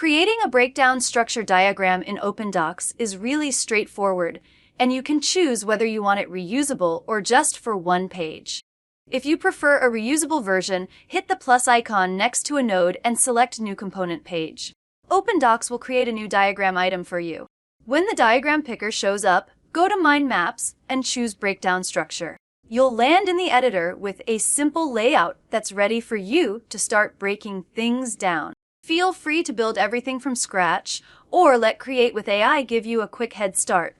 Creating a breakdown structure diagram in OpenDocs is really straightforward, and you can choose whether you want it reusable or just for one page. If you prefer a reusable version, hit the plus icon next to a node and select New Component Page. OpenDocs will create a new diagram item for you. When the diagram picker shows up, go to Mind Maps and choose Breakdown Structure. You'll land in the editor with a simple layout that's ready for you to start breaking things down. Feel free to build everything from scratch, or let Create with AI give you a quick head start.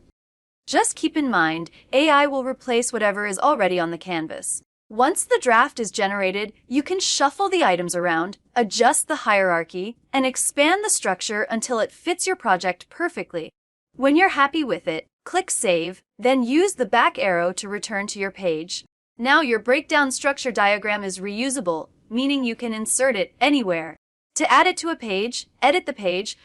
Just keep in mind, AI will replace whatever is already on the canvas. Once the draft is generated, you can shuffle the items around, adjust the hierarchy, and expand the structure until it fits your project perfectly. When you're happy with it, click Save, then use the back arrow to return to your page. Now your breakdown structure diagram is reusable, meaning you can insert it anywhere. To add it to a page, edit the page,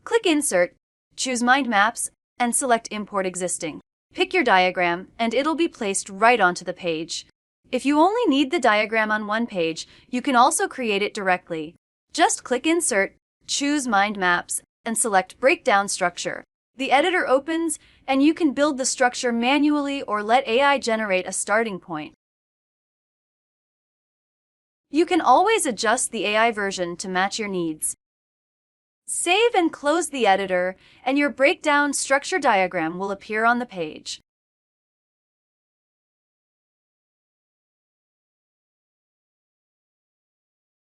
click Insert, choose Mind Maps, and select Import Existing. Pick your diagram, and it'll be placed right onto the page. If you only need the diagram on one page, you can also create it directly. Just click Insert, choose Mind Maps, and select Breakdown Structure. The editor opens, and you can build the structure manually or let AI generate a starting point. You can always adjust the AI version to match your needs. Save and close the editor, and your breakdown structure diagram will appear on the page.